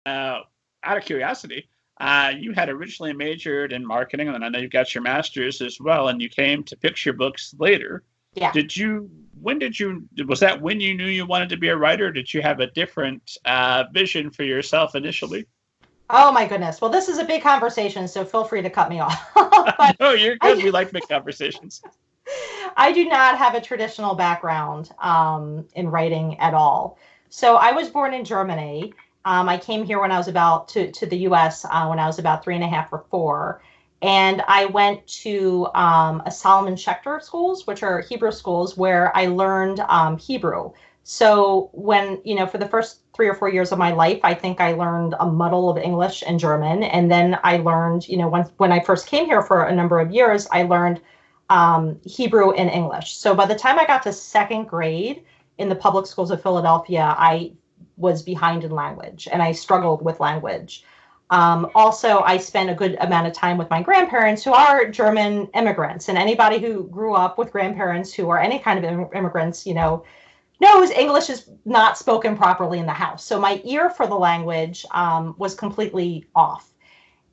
out of curiosity, you had originally majored in marketing, and then I know you got your master's as well, and you came to picture books later. Yeah. Was that when you knew you wanted to be a writer? Or did you have a different vision for yourself initially? Oh my goodness. Well, this is a big conversation, so feel free to cut me off. But no, you're good. We like big conversations. I do not have a traditional background in writing at all. So I was born in Germany. I came here when I was to the U.S. When I was about 3.5 or 4. And I went to a Solomon Schechter schools, which are Hebrew schools, where I learned Hebrew. So when, for the first 3 or 4 years of my life, I think I learned a muddle of English and German. And then I learned, when I first came here for a number of years, I learned Hebrew and English. So by the time I got to 2nd grade in the public schools of Philadelphia, I was behind in language and I struggled with language. Also, I spent a good amount of time with my grandparents who are German immigrants, and anybody who grew up with grandparents who are any kind of immigrants, knows English is not spoken properly in the house. So my ear for the language was completely off.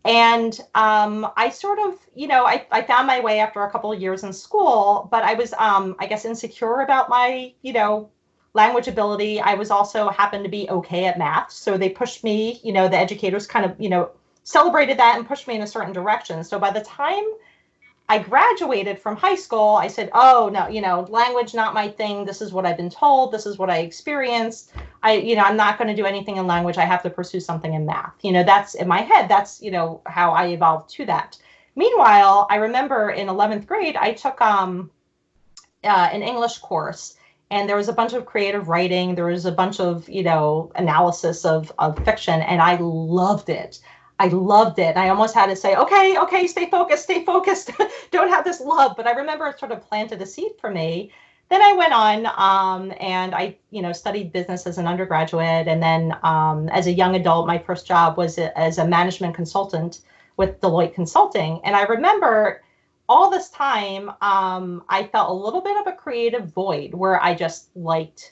And I sort of, I found my way after a couple of years in school, but I was, I guess, insecure about my, language ability. I was also happened to be okay at math. So they pushed me, the educators kind of, celebrated that and pushed me in a certain direction. So by the time I graduated from high school, I said, oh, no, language, not my thing. This is what I've been told. This is what I experienced. I'm not going to do anything in language. I have to pursue something in math. That's in my head. That's, how I evolved to that. Meanwhile, I remember in 11th grade, I took an English course, and there was a bunch of creative writing. There was a bunch of, analysis of fiction, and I loved it. I loved it. I almost had to say, okay, stay focused. Don't have this love. But I remember it sort of planted a seed for me. Then I went on and I, studied business as an undergraduate. And then as a young adult, my first job was as a management consultant with Deloitte Consulting. And I remember all this time, I felt a little bit of a creative void where I just liked,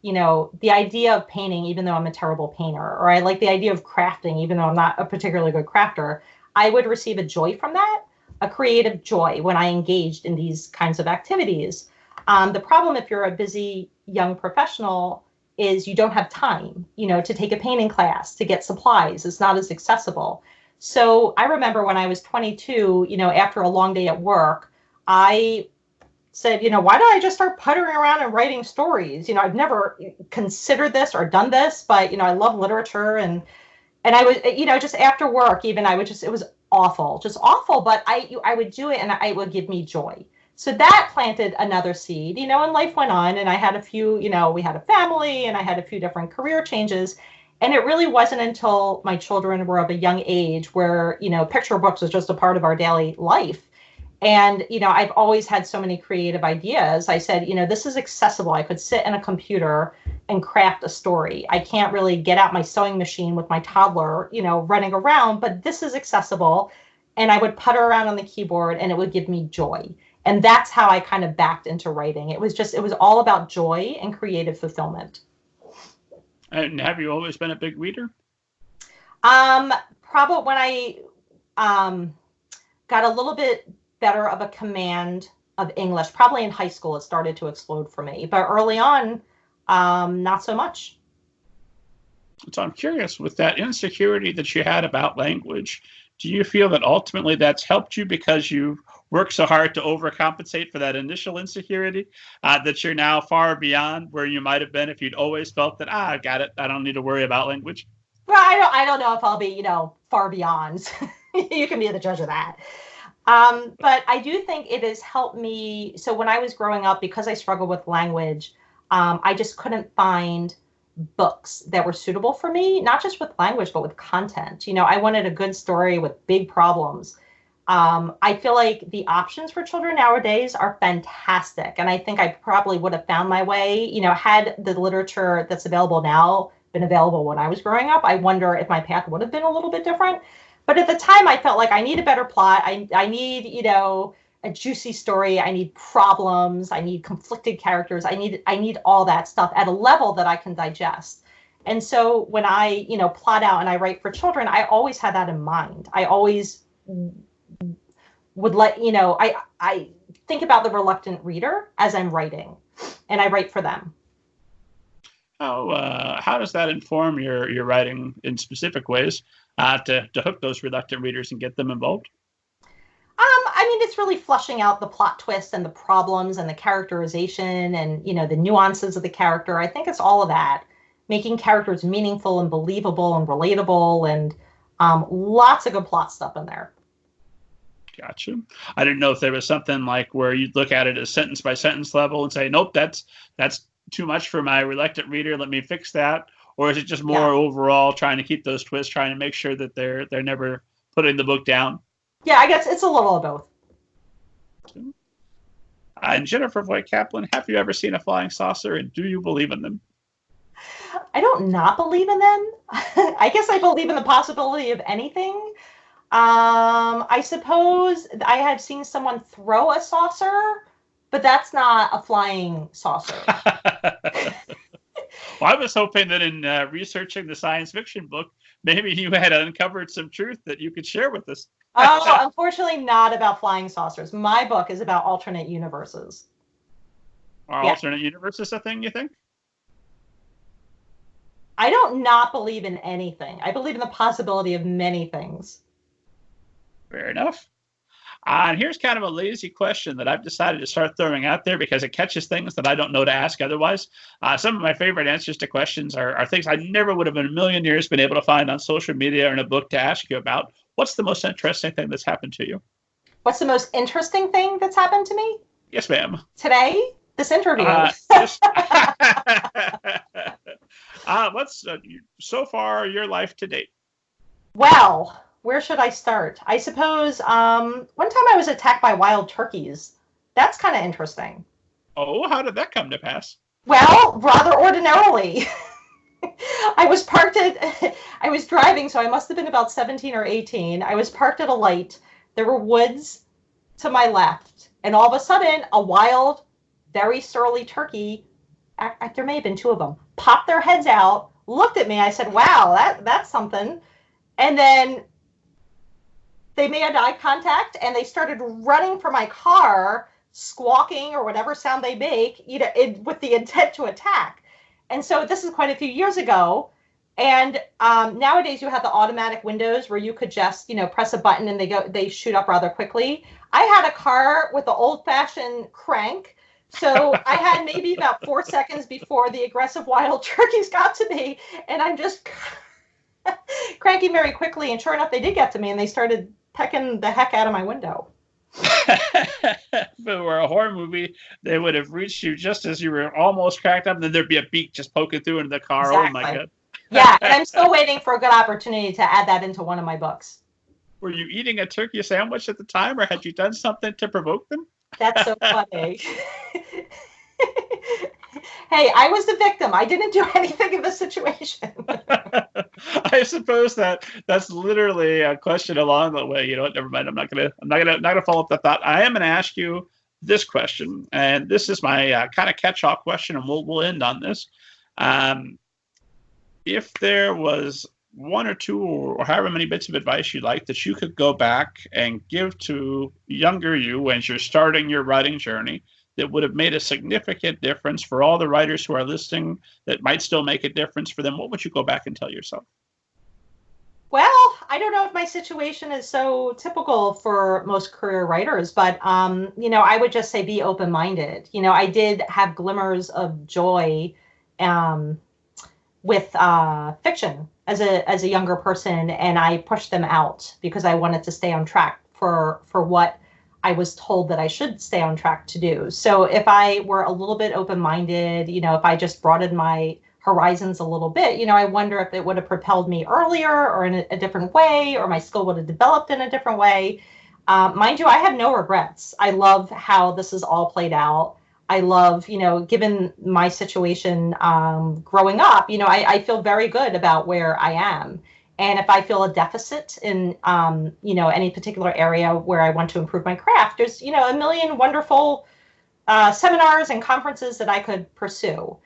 the idea of painting, even though I'm a terrible painter, or I like the idea of crafting, even though I'm not a particularly good crafter. I would receive a joy from that, a creative joy when I engaged in these kinds of activities. The problem if you're a busy young professional is you don't have time, to take a painting class, to get supplies. It's not as accessible. So I remember when I was 22, after a long day at work, I said, why don't I just start puttering around and writing stories? I've never considered this or done this, but, I love literature. And I was, just after work, even it was awful, just awful. But I would do it and it would give me joy. So that planted another seed, and life went on. And I had a few, we had a family and I had a few different career changes. And it really wasn't until my children were of a young age where, picture books was just a part of our daily life. And, I've always had so many creative ideas. I said, this is accessible. I could sit in a computer and craft a story. I can't really get out my sewing machine with my toddler, running around, but this is accessible. And I would putter around on the keyboard and it would give me joy. And that's how I kind of backed into writing. It was all about joy and creative fulfillment. And have you always been a big reader? Probably when I got a little bit better of a command of English, probably in high school, it started to explode for me. But early on, not so much. So I'm curious, with that insecurity that you had about language, do you feel that ultimately that's helped you because you worked so hard to overcompensate for that initial insecurity, that you're now far beyond where you might have been if you'd always felt that, I got it, I don't need to worry about language? Well, I don't know if I'll be, far beyond. You can be the judge of that. But I do think it has helped me. So when I was growing up, because I struggled with language, I just couldn't find books that were suitable for me, not just with language, but with content. I wanted a good story with big problems. I feel like the options for children nowadays are fantastic. And I think I probably would have found my way, had the literature that's available now been available when I was growing up. I wonder if my path would have been a little bit different. But at the time, I felt like I need a better plot. I need, a juicy story. I need problems. I need conflicted characters. I need all that stuff at a level that I can digest. And so when I, plot out and I write for children, I always had that in mind. I always would I think about the reluctant reader as I'm writing, and I write for them. How does that inform your writing in specific ways to hook those reluctant readers and get them involved? It's really fleshing out the plot twists and the problems and the characterization and, the nuances of the character. I think it's all of that, making characters meaningful and believable and relatable, and lots of good plot stuff in there. Gotcha. I didn't know if there was something like where you'd look at it as sentence by sentence level and say, nope, that's too much for my reluctant reader. Let me fix that. Or is it just more overall trying to keep those twists, trying to make sure that they're never putting the book down? Yeah, I guess it's a little of both. And Jennifer Voigt Kaplan, have you ever seen a flying saucer, and do you believe in them? I don't not believe in them. I guess I believe in the possibility of anything. I suppose I have seen someone throw a saucer, but that's not a flying saucer. Well, I was hoping that in researching the science fiction book, maybe you had uncovered some truth that you could share with us. Unfortunately, not about flying saucers. My book is about alternate universes. Are alternate universes a thing, you think? I don't not believe in anything. I believe in the possibility of many things. Fair enough. And here's kind of a lazy question that I've decided to start throwing out there because it catches things that I don't know to ask otherwise. Some of my favorite answers to questions are things I never would have in a million years been able to find on social media or in a book to ask you about. What's the most interesting thing that's happened to you? What's the most interesting thing that's happened to me? Yes, ma'am. Today? This interview. What's so far your life to date? Well, where should I start? I suppose one time I was attacked by wild turkeys. That's kind of interesting. Oh, how did that come to pass? Well, rather ordinarily. I was driving, so I must have been about 17 or 18. I was parked at a light. There were woods to my left. And all of a sudden, a wild, very surly turkey, there may have been two of them, popped their heads out, looked at me. I said, wow, that's something. And then they made eye contact, and they started running for my car, squawking or whatever sound they make, with the intent to attack. And so this is quite a few years ago. And nowadays you have the automatic windows where you could just, press a button and they shoot up rather quickly. I had a car with the old-fashioned crank. So I had maybe about 4 seconds before the aggressive wild turkeys got to me. And I'm just cranking very quickly. And sure enough, they did get to me, and they started pecking the heck out of my window. If it were a horror movie, they would have reached you just as you were almost cracked up, and then there'd be a beak just poking through into the car. Exactly. Oh my God. Yeah, and I'm still waiting for a good opportunity to add that into one of my books. Were you eating a turkey sandwich at the time, or had you done something to provoke them? That's so funny. Hey, I was the victim. I didn't do anything in the situation. I suppose that's literally a question along the way. You know what? Never mind. I'm not gonna follow up that thought. I am gonna ask you this question, and this is my kind of catch-all question, and we'll end on this. If there was one or two or however many bits of advice you'd like that you could go back and give to younger you as you're starting your writing journey, that would have made a significant difference for all the writers who are listening, that might still make a difference for them, what would you go back and tell yourself? Well, I don't know if my situation is so typical for most career writers, but, I would just say be open-minded. I did have glimmers of joy with fiction as a younger person, and I pushed them out because I wanted to stay on track for what I was told that I should stay on track to do. So if I were a little bit open-minded, if I just broadened my horizons a little bit, I wonder if it would have propelled me earlier or in a different way, or my skill would have developed in a different way. Mind you, I have no regrets. I love how this is all played out. I love, given my situation growing up, I feel very good about where I am. And if I feel a deficit in, any particular area where I want to improve my craft, there's, a million wonderful seminars and conferences that I could pursue.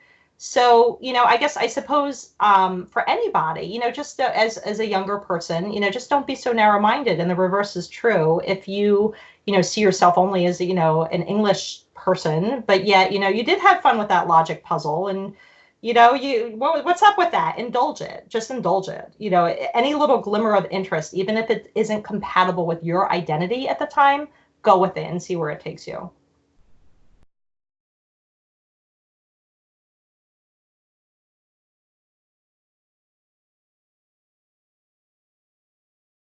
So, I suppose for anybody, just as a younger person, just don't be so narrow-minded. And the reverse is true. If you, see yourself only as, an English person, but yet, you did have fun with that logic puzzle, and, what's up with that? Indulge it. Just indulge it. Any little glimmer of interest, even if it isn't compatible with your identity at the time, go with it and see where it takes you.